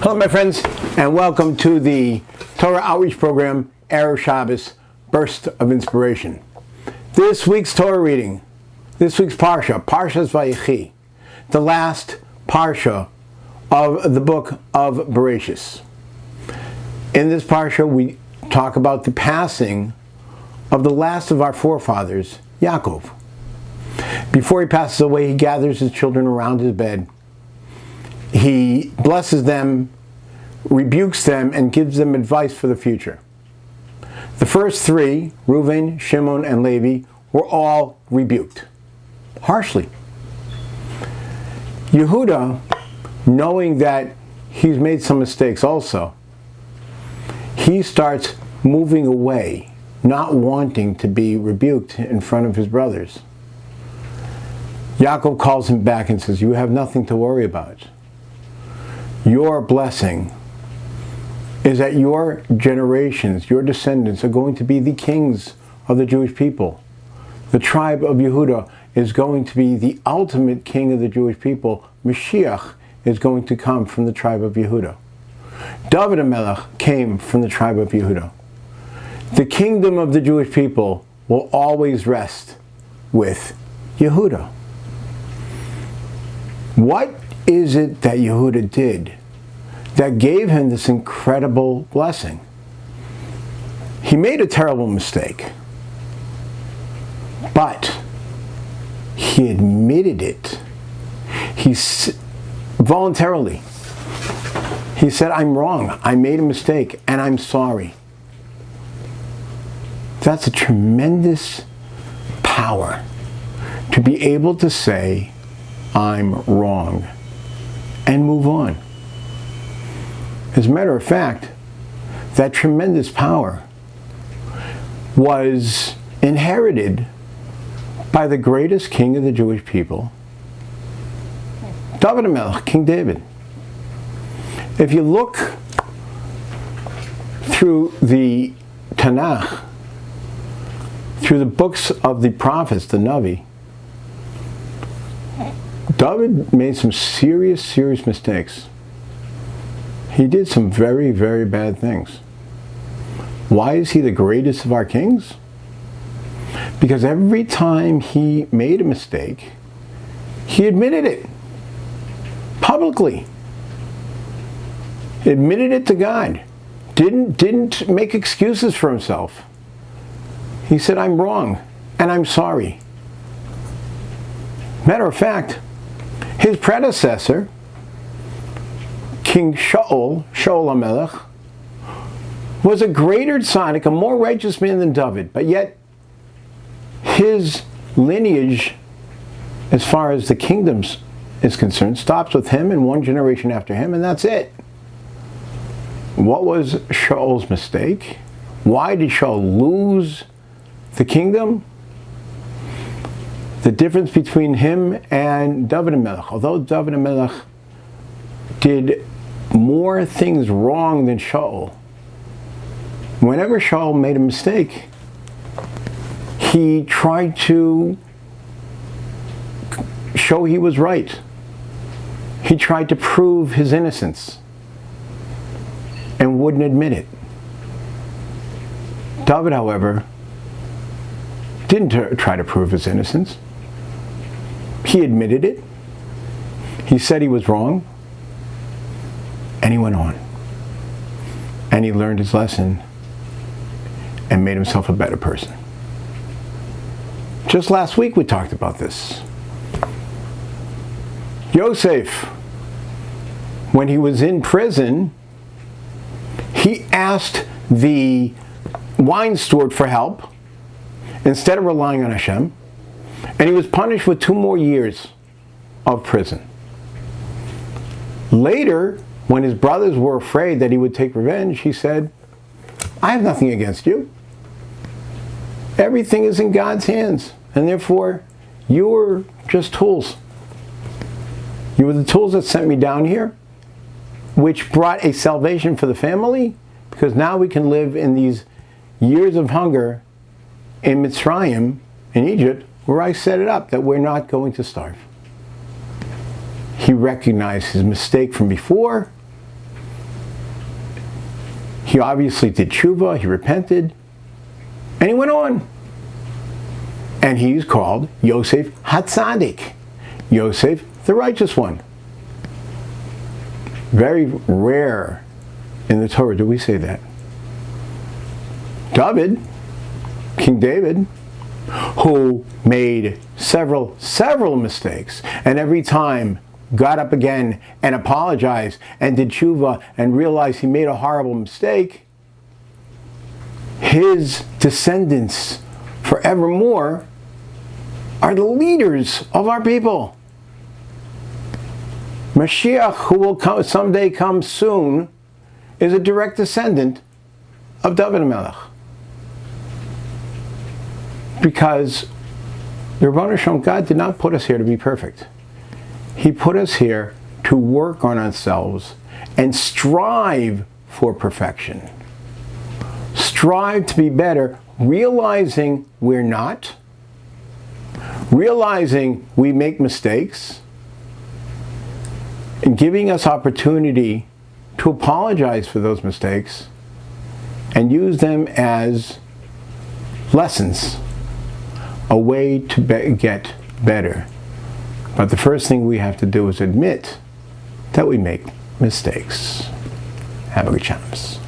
Hello, my friends, and welcome to the Torah Outreach Program, Erev Shabbos, Burst of Inspiration. This week's Torah reading, this week's Parsha, Parshas Vayechi, the last Parsha of the book of Bereshis. In this Parsha, we talk about the passing of the last of our forefathers, Yaakov. Before he passes away, he gathers his children around his bed. He blesses them, rebukes them, and gives them advice for the future. The first three, Reuven, Shimon, and Levi, were all rebuked, harshly. Yehuda, knowing that he's made some mistakes also, he starts moving away, not wanting to be rebuked in front of his brothers. Yaakov calls him back and says, "You have nothing to worry about. Your blessing is that your generations, your descendants, are going to be the kings of the Jewish people. The tribe of Yehuda is going to be the ultimate king of the Jewish people. Mashiach is going to come from the tribe of Yehuda. David HaMelech came from the tribe of Yehuda. The kingdom of the Jewish people will always rest with Yehuda." What is it that Yehuda did that gave him this incredible blessing? He made a terrible mistake, but he admitted it. Voluntarily. He said, "I'm wrong. I made a mistake, and I'm sorry." That's a tremendous power, to be able to say, "I'm wrong," and move on. As a matter of fact, that tremendous power was inherited by the greatest king of the Jewish people, David HaMelech, King David. If you look through the Tanakh, through the books of the prophets, the Navi, David made some serious mistakes. He did some very, very bad things. Why is he the greatest of our kings? Because every time he made a mistake, he admitted it publicly. Admitted it to God. Didn't make excuses for himself. He said, "I'm wrong, and I'm sorry." Matter of fact, his predecessor, King Shaul HaMelech, was a greater tzaddik, a more righteous man than David, but yet his lineage, as far as the kingdoms is concerned, stops with him and one generation after him, and that's it. What was Shaul's mistake? Why did Shaul lose the kingdom? The difference between him and David HaMelech, although David HaMelech did more things wrong than Shaul, whenever Shaul made a mistake, he tried to show he was right. He tried to prove his innocence and wouldn't admit it. David, however, didn't try to prove his innocence. He admitted it. He said he was wrong. And he went on. And he learned his lesson and made himself a better person. Just last week we talked about this. Yosef, when he was in prison, he asked the wine steward for help instead of relying on Hashem, and he was punished with 2 more years of prison. Later, when his brothers were afraid that he would take revenge, he said, "I have nothing against you. Everything is in God's hands, and therefore you were just tools. You were the tools that sent me down here, which brought a salvation for the family, because now we can live in these years of hunger in Mitzrayim, in Egypt, where I set it up that we're not going to starve." He recognized his mistake from before, He obviously did tshuva, he repented, and he went on. And he's called Yosef HaTzadik, Yosef the righteous one. Very rare in the Torah do we say that. David, King David, who made several mistakes, and every time got up again and apologized and did tshuva and realized he made a horrible mistake, his descendants forevermore are the leaders of our people. Mashiach, who will someday come soon, is a direct descendant of David HaMelech. Because the Rebbeinu Shalom, God did not put us here to be perfect. He put us here to work on ourselves and strive for perfection. Strive to be better, realizing we're not, realizing we make mistakes, and giving us opportunity to apologize for those mistakes and use them as lessons, a way to get better. But the first thing we have to do is admit that we make mistakes. Have a good chance.